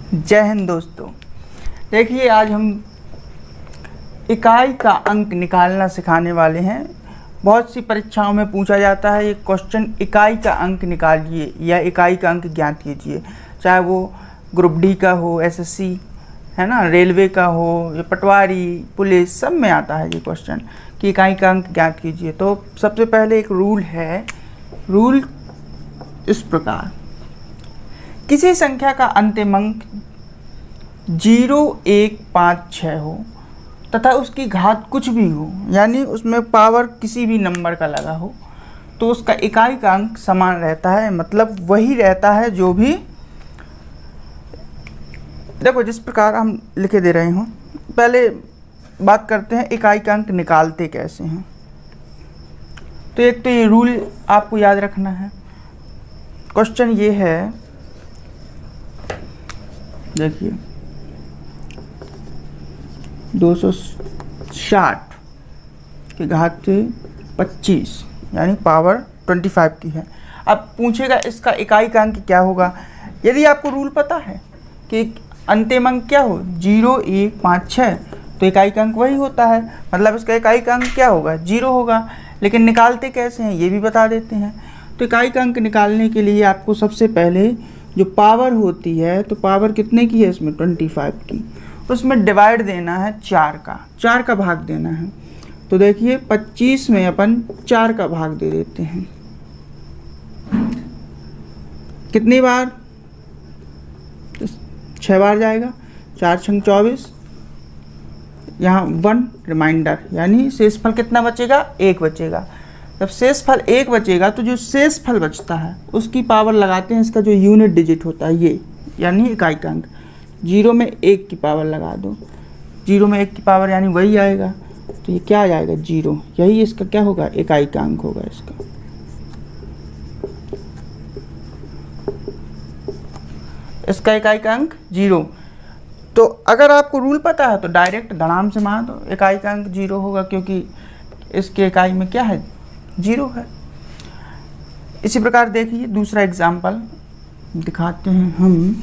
जय हिंद दोस्तों। देखिए आज हम इकाई का अंक निकालना सिखाने वाले हैं। बहुत सी परीक्षाओं में पूछा जाता है ये क्वेश्चन, इकाई का अंक निकालिए या इकाई का अंक ज्ञात कीजिए। चाहे वो ग्रुप डी का हो, एसएससी है ना, रेलवे का हो या पटवारी, पुलिस, सब में आता है ये क्वेश्चन कि इकाई का अंक ज्ञात कीजिए। तो सबसे पहले एक रूल है। रूल इस प्रकार, किसी संख्या का अंतिम अंक 0, 1, 5, 6 हो तथा उसकी घात कुछ भी हो, यानी उसमें पावर किसी भी नंबर का लगा हो, तो उसका इकाई का अंक समान रहता है। मतलब वही रहता है जो भी, देखो जिस प्रकार हम लिखे दे रहे हों। पहले बात करते हैं इकाई का अंक निकालते कैसे हैं। तो एक तो ये रूल आपको याद रखना है। क्वेश्चन ये है, देखिए 260 की घात 25 यानी पावर 25 की है। अब पूछेगा इसका इकाई का अंक क्या होगा। यदि आपको रूल पता है कि अंतिम अंक क्या हो 0, 1, 5, 6, तो इकाई का अंक वही होता है। मतलब इसका इकाई का अंक क्या होगा, 0 होगा। लेकिन निकालते कैसे हैं ये भी बता देते हैं। तो इकाई का अंक निकालने के लिए आपको सबसे पहले जो पावर होती है, तो पावर कितने की है इसमें 25 की, उसमें डिवाइड देना है 4 का भाग देना है। तो देखिए 25 में अपन 4 का भाग दे देते हैं। कितनी बार, 6 बार जाएगा। 4 छंग 24, यहाँ 1 रिमाइंडर, यानी शेषफल कितना बचेगा, 1 बचेगा। जब शेषफल 1 बचेगा तो जो शेषफल बचता है उसकी पावर लगाते हैं, इसका जो यूनिट डिजिट होता है ये, यानी इकाई का अंक। 0 में 1 की पावर लगा दो, 0 में 1 की पावर यानी वही आएगा। तो ये क्या आ जाएगा, 0। यही इसका क्या होगा, इकाई का अंक होगा इसका। इसका इकाई का अंक 0। तो अगर आपको रूल पता है तो डायरेक्ट धड़ाम से मान दो, इकाई का अंक 0 होगा, क्योंकि इसके इकाई में क्या है, 0 है। इसी प्रकार देखिए दूसरा एग्जाम्पल दिखाते हैं हम।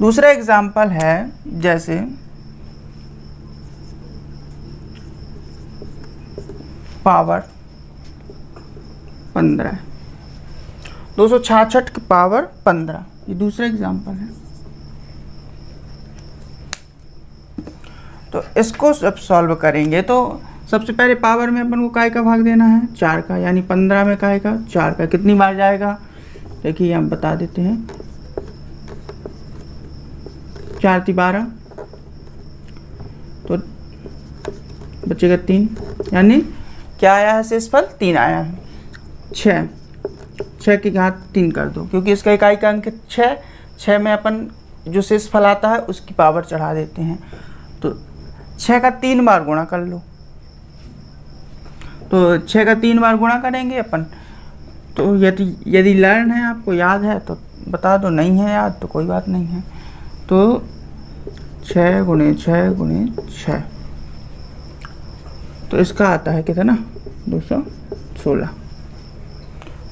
दूसरा एग्जाम्पल है जैसे पावर 15, 266 की पावर 15, ये दूसरा एग्जाम्पल है। तो इसको जब सॉल्व करेंगे तो सबसे पहले पावर में अपन को काय का भाग देना है, 4 का, यानी 15 में काय का 4 का कितनी बार जाएगा, देखिए हम बता देते हैं। 4 × 12, तो बचेगा 3, यानी क्या आया है शेषफल, 3 आया है। 6 की घात 3 कर दो, क्योंकि इसका इकाई का अंक 6 में अपन जो शेषफल आता है उसकी पावर चढ़ा देते हैं। तो 6 का 3 बार गुणा कर लो, तो 6 का 3 बार गुणा करेंगे अपन। तो यदि लर्न है, आपको याद है तो बता दो, नहीं है याद तो कोई बात नहीं है। तो 6 × 6 × 6, तो इसका आता है कितना,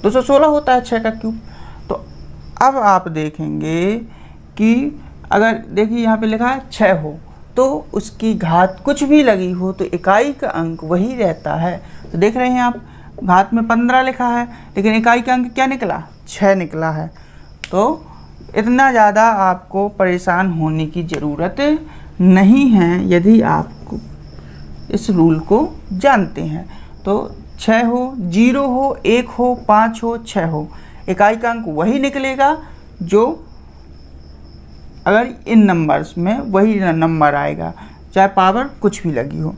216 होता है 6 का क्यूब। तो अब आप देखेंगे कि अगर देखिए यहाँ पे लिखा है 6 हो तो उसकी घात कुछ भी लगी हो तो इकाई का अंक वही रहता है। तो देख रहे हैं आप, घात में 15 लिखा है लेकिन इकाई का अंक क्या निकला, 6 निकला है। तो इतना ज़्यादा आपको परेशान होने की ज़रूरत नहीं है यदि आपको इस रूल को जानते हैं। तो 6 हो, 0 हो, 1 हो, 5 हो, 6 हो, इकाई का अंक वही निकलेगा जो अगर इन नंबर्स में वही नंबर आएगा, चाहे पावर कुछ भी लगी हो।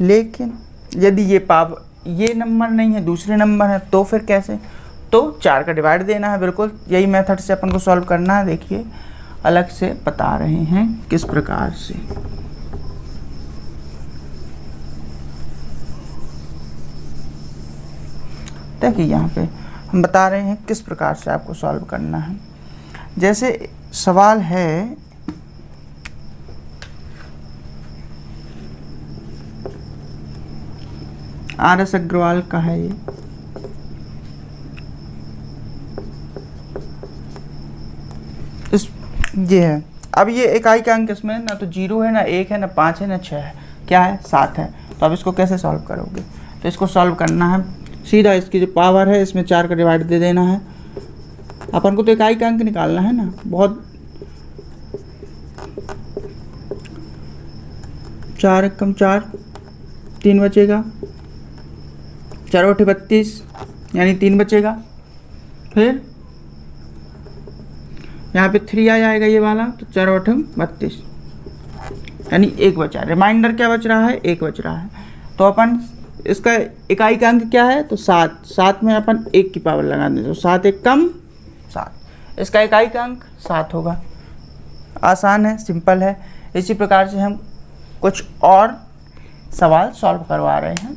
लेकिन यदि ये नंबर नहीं है, दूसरे नंबर है, तो फिर कैसे, तो 4 का डिवाइड देना है। बिल्कुल यही मेथड से अपन को सॉल्व करना है। देखिए अलग से बता रहे हैं किस प्रकार से। देखिए यहाँ पे हम बता रहे हैं किस प्रकार से आपको सॉल्व करना है। जैसे सवाल है RS अग्रवाल का है ये, इस ये है। अब ये इकाई का अंक इसमें ना तो 0 है, ना 1 है, ना 5 है, ना 6 है, क्या है 7 है। तो अब इसको कैसे सॉल्व करोगे? तो इसको सॉल्व करना है सीधा, इसकी जो पावर है इसमें 4 का डिवाइड दे देना है। अपन को तो इकाई का अंक निकालना है ना, बहुत 4 कम 4, 3 बचेगा, 4 बटे 32 यानी 3 बचेगा। फिर यहाँ पे 3 आ जाएगा ये वाला, तो 4 बटे 32 यानी 1 बचा। रिमाइंडर क्या बच रहा है? 1 बच रहा है। तो अपन इसका इकाई का अंक क्या है? तो 7, 7 में अपन 1 की पावर लगा दें तो 7 1 कम 7, इसका इकाई का अंक 7 होगा। आसान है, सिंपल है। इसी प्रकार से हम कुछ और सवाल सॉल्व करवा रहे हैं,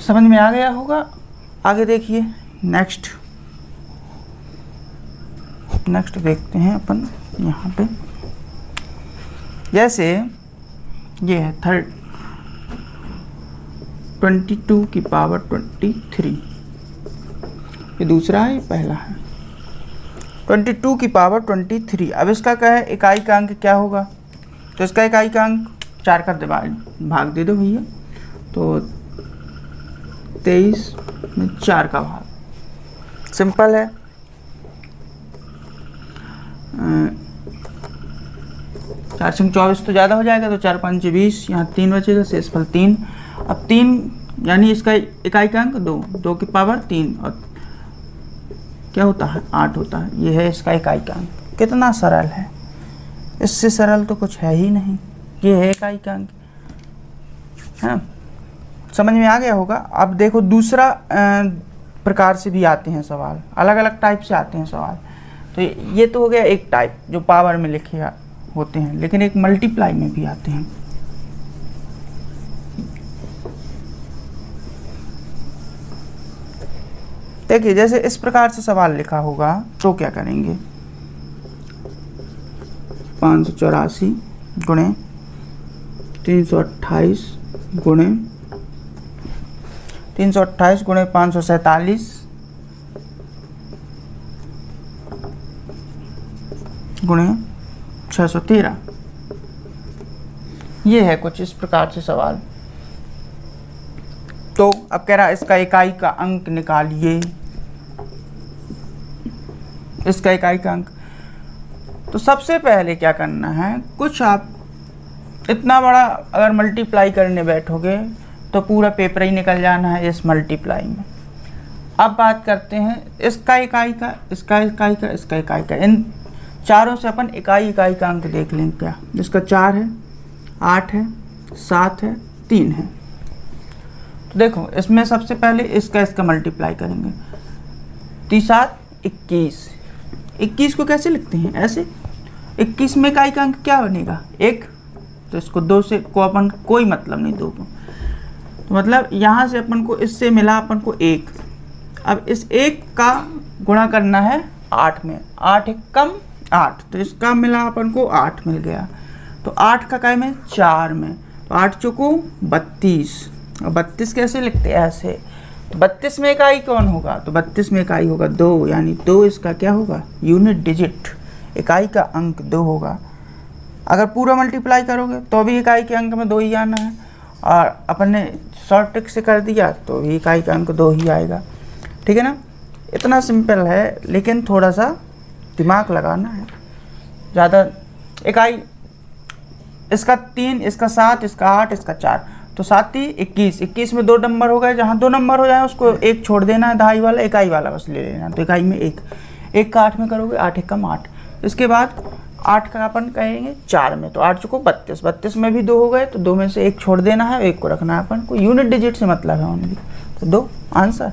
समझ में आ गया होगा। आगे देखिए, नेक्स्ट देखते हैं अपन यहाँ पे। जैसे ये है 22 की पावर 23, ये दूसरा है, ये पहला है। 22 की पावर 23। अब इसका क्या है? इकाई का अंक क्या होगा? तो इसका इकाई का अंक 4 का भाग दे दो भैया, तो 23 में 4 का भाग, सिंपल है। 4 से 24 तो ज़्यादा हो जाएगा, तो 4 5 20, यहाँ 3 बचेगा, शेषफल 3। अब 3 यानी इसका इकाई का अंक 2, 2 की पावर 3 और क्या होता है? 8 होता है। ये है इसका इकाई का अंक। कितना सरल है, इससे सरल तो कुछ है ही नहीं। ये है इकाई का अंक, है ना? समझ में आ गया होगा। अब देखो दूसरा प्रकार से भी आते हैं सवाल, अलग अलग टाइप से आते हैं सवाल। तो ये तो हो गया एक टाइप जो पावर में लिखे होते हैं, लेकिन एक मल्टीप्लाई में भी आते हैं। देखिए जैसे इस प्रकार से सवाल लिखा होगा तो क्या करेंगे? 584 गुणे 328 गुणे 547 गुणे 613। ये है कुछ इस प्रकार से सवाल। तो अब कह रहा है इसका इकाई का अंक निकालिए, इसका इकाई का अंक। तो सबसे पहले क्या करना है, कुछ आप इतना बड़ा अगर मल्टीप्लाई करने बैठोगे तो पूरा पेपर ही निकल जाना है इस मल्टीप्लाई में। अब बात करते हैं इसका इकाई का, इसका इकाई का, इसका इकाई का। इन चारों से अपन इकाई का अंक देख लें क्या। इसका 4 है, 8 है, 7 है, 3 है। तो देखो इसमें सबसे पहले इसका मल्टीप्लाई करेंगे। 3 7 21। 21 को कैसे लिखते हैं? ऐसे। 21 में इकाई का अंक क्या बनेगा? 1। तो इसको 2 से को अपन कोई मतलब नहीं, 2 को। तो मतलब यहाँ से अपन को इससे मिला अपन को 1। अब इस 1 का गुणा करना है 8 में। 8 1 कम 8, तो इसका मिला अपन को 8 मिल गया। तो 8 का काय में 4 में, तो 8 चौको 32। और 32 कैसे लिखते हैं? ऐसे। तो 32 में इकाई कौन होगा? तो 32 में इकाई होगा 2, यानी 2 इसका क्या होगा? यूनिट डिजिट, इकाई का अंक 2 होगा। अगर पूरा मल्टीप्लाई करोगे तो भी इकाई के अंक में 2 ही आना है, और अपन ने शॉर्ट ट्रिक से कर दिया तो भी इकाई का अंक 2 ही आएगा। ठीक है ना? इतना सिंपल है, लेकिन थोड़ा सा दिमाग लगाना है ज़्यादा। इकाई इसका 3, इसका 7, इसका 8, इसका 4, तो 7 ही 21। 21 में 2 नंबर हो गए, जहाँ 2 नंबर हो जाए उसको 1 छोड़ देना है, दहाई वाला इकाई वाला बस ले लेना। तो इकाई में 1 का 8 में करोगे, 8 1 कम 8। इसके बाद 8 का अपन कहेंगे 4 में, तो 8 चुको 32। 32 में भी 2 हो गए, तो 2 में से 1 छोड़ देना है, 1 को रखना है अपन को। यूनिट डिजिट से मतलब है ओनली। तो 2 आंसर।